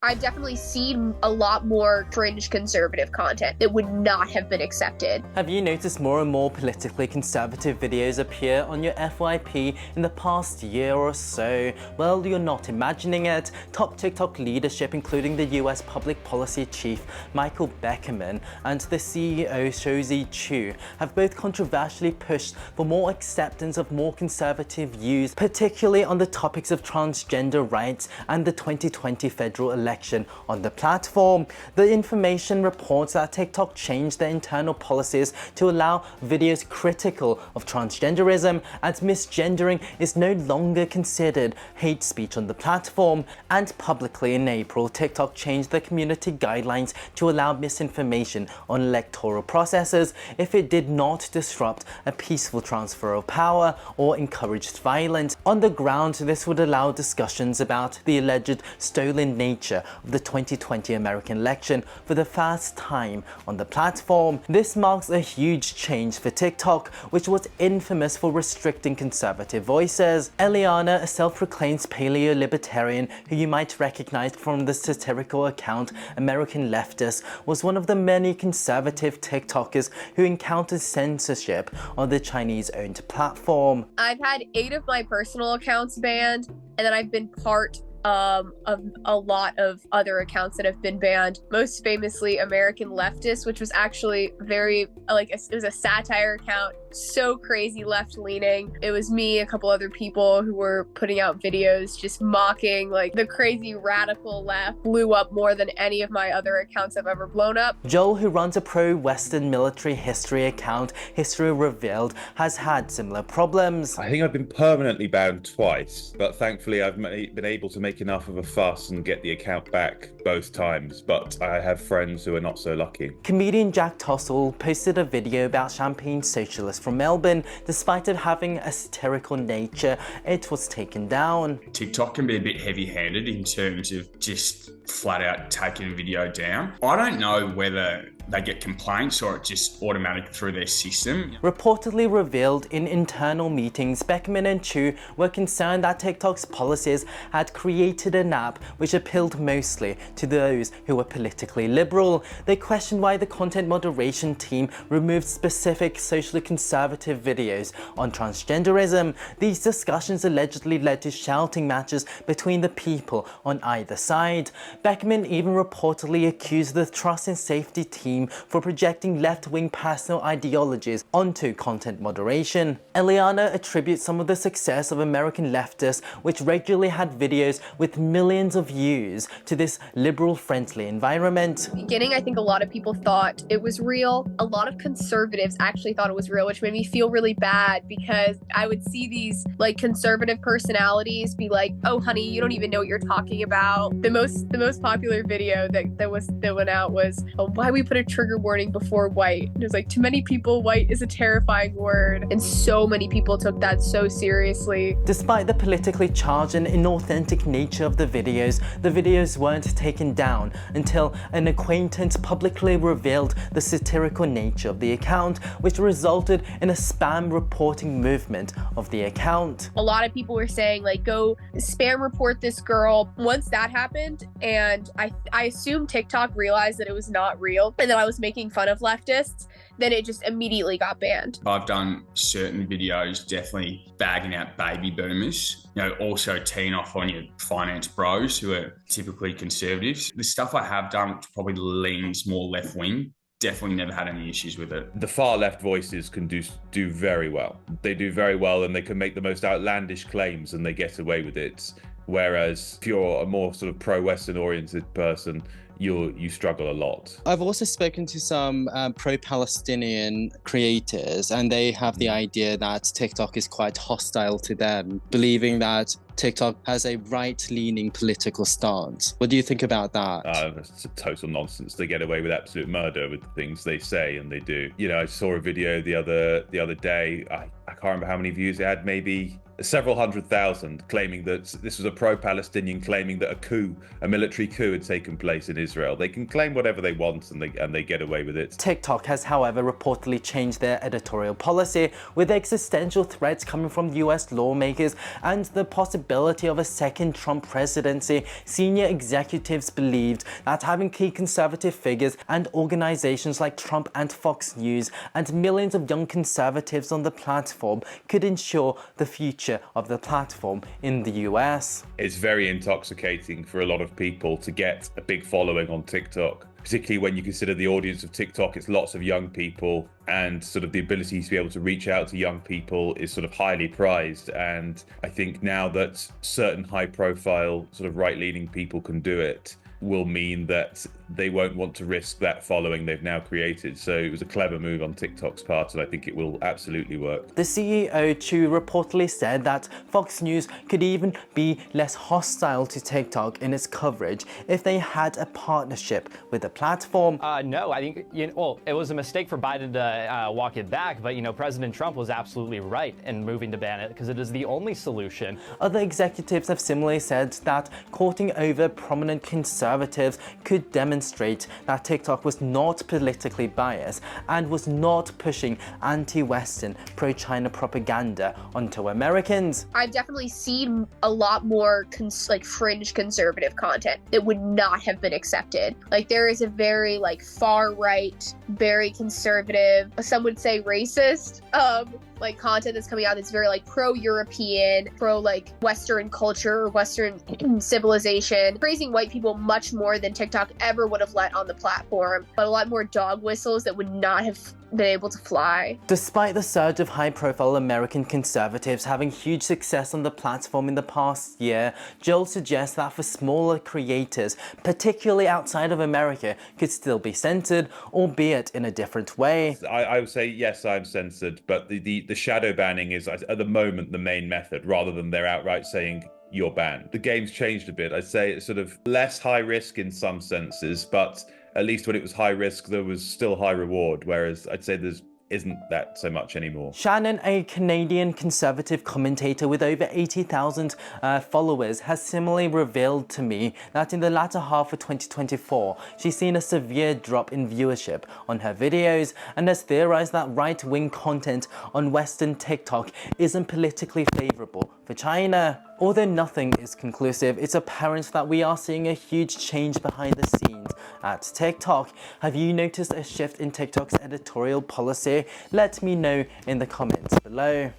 I've definitely seen a lot more cringe conservative content that would not have been accepted. Have you noticed more and more politically conservative videos appear on your FYP in the past year or so? Well, you're not imagining it. Top TikTok leadership, including the US public policy chief Michael Beckerman and the CEO Shouzi Chu, have both controversially pushed for more acceptance of more conservative views, particularly on the topics of transgender rights and the 2020 federal election on the platform. The information reports that TikTok changed their internal policies to allow videos critical of transgenderism, and misgendering is no longer considered hate speech on the platform. And publicly in April, TikTok changed the community guidelines to allow misinformation on electoral processes if it did not disrupt a peaceful transfer of power or encouraged violence. On the ground, this would allow discussions about the alleged stolen nature of the 2020 American election for the first time on the platform. This marks a huge change for TikTok, which was infamous for restricting conservative voices. Eliana, a self-proclaimed paleo-libertarian who you might recognize from the satirical account American Leftist, was one of the many conservative TikTokers who encountered censorship on the Chinese-owned platform. I've had 8 of my personal accounts banned, and then I've been part of a lot of other accounts that have been banned, most famously American Leftist, which was actually very it was a satire account, so crazy left-leaning. It was me, a couple other people who were putting out videos just mocking like the crazy radical left. Blew up more than any of my other accounts have ever blown up. Joel, who runs a pro-Western military history account, History Revealed, has had similar problems. I think I've been permanently banned twice, but thankfully I've been able to make enough of a fuss and get the account back both times, but I have friends who are not so lucky. Comedian Jack Tossell posted a video about Champagne Socialist from Melbourne. Despite it having a satirical nature, it was taken down. TikTok can be a bit heavy-handed in terms of just flat out taking a video down. I don't know whether they get complaints or it's just automatic through their system. Reportedly revealed in internal meetings, Beckman and Chu were concerned that TikTok's policies had created an app which appealed mostly to those who were politically liberal. They questioned why the content moderation team removed specific socially conservative videos on transgenderism. These discussions allegedly led to shouting matches between the people on either side. Beckman even reportedly accused the Trust and Safety team for projecting left-wing personal ideologies onto content moderation. Eliana attributes some of the success of American Leftists, which regularly had videos with millions of views, to this liberal-friendly environment. Beginning, I think a lot of people thought it was real. A lot of conservatives actually thought it was real, which made me feel really bad because I would see these like conservative personalities be like, "Oh, honey, you don't even know what you're talking about." The most popular video that went out was, "Oh, why we put a trigger warning before white." And it was like, to many people, white is a terrifying word, and so many people took that so seriously. Despite the politically charged and inauthentic nature of the videos weren't taken down until an acquaintance publicly revealed the satirical nature of the account, which resulted in a spam reporting movement of the account. A lot of people were saying like, go spam report this girl. Once that happened, and I assume TikTok realized that it was not real and that I was making fun of leftists, then it just immediately got banned. I've done certain videos definitely bagging out baby boomers, also teeing off on your finance bros who are typically conservatives. The stuff I have done, which probably leans more left-wing, definitely never had any issues with it. The far left voices can do very well. They do very well, and they can make the most outlandish claims and they get away with it. Whereas if you're a more sort of pro-Western oriented person, you struggle a lot. I've also spoken to some pro-Palestinian creators, and they have the idea that TikTok is quite hostile to them, believing that TikTok has a right-leaning political stance. What do you think about that? It's a total nonsense. They get away with absolute murder with the things they say and they do. I saw a video the other day. I can't remember how many views it had, maybe several 100,000, claiming that this was a pro-Palestinian, claiming that a military coup had taken place in Israel. They can claim whatever they want, and they get away with it. TikTok has, however, reportedly changed their editorial policy, with existential threats coming from US lawmakers and the possibility of a second Trump presidency. Senior executives believed that having key conservative figures and organizations like Trump and Fox News and millions of young conservatives on the platform could ensure the future of the platform in the US. It's very intoxicating for a lot of people to get a big following on TikTok, particularly when you consider the audience of TikTok. It's lots of young people, and sort of the ability to be able to reach out to young people is sort of highly prized. And I think now that certain high profile sort of right-leaning people can do it, will mean that they won't want to risk that following they've now created. So it was a clever move on TikTok's part, and I think it will absolutely work. The CEO, Chu, reportedly said that Fox News could even be less hostile to TikTok in its coverage if they had a partnership with the platform. No, I think, well, it was a mistake for Biden to walk it back, but, President Trump was absolutely right in moving to ban it because it is the only solution. Other executives have similarly said that courting over prominent conservatives could demonstrate that TikTok was not politically biased and was not pushing anti-Western, pro-China propaganda onto Americans. I've definitely seen a lot more fringe conservative content that would not have been accepted. Like, there is a very far right, very conservative, some would say racist, content that's coming out that's very pro-European, Western culture, Western civilization, praising white people much more than TikTok ever would have let on the platform, but a lot more dog whistles that would not have been able to fly. Despite the surge of high-profile American conservatives having huge success on the platform in the past year, Joel suggests that for smaller creators, particularly outside of America, could still be censored, albeit in a different way. I would say yes, I'm censored, but the shadow banning is at the moment the main method, rather than they're outright saying you're banned. The game's changed a bit. I'd say it's sort of less high risk in some senses, but at least when it was high risk, there was still high reward, whereas I'd say there's isn't that so much anymore. Shannon, a Canadian conservative commentator with over 80,000 followers, has similarly revealed to me that in the latter half of 2024, she's seen a severe drop in viewership on her videos and has theorized that right-wing content on Western TikTok isn't politically favorable for China. Although nothing is conclusive, it's apparent that we are seeing a huge change behind the scenes at TikTok. Have you noticed a shift in TikTok's editorial policy? Let me know in the comments below.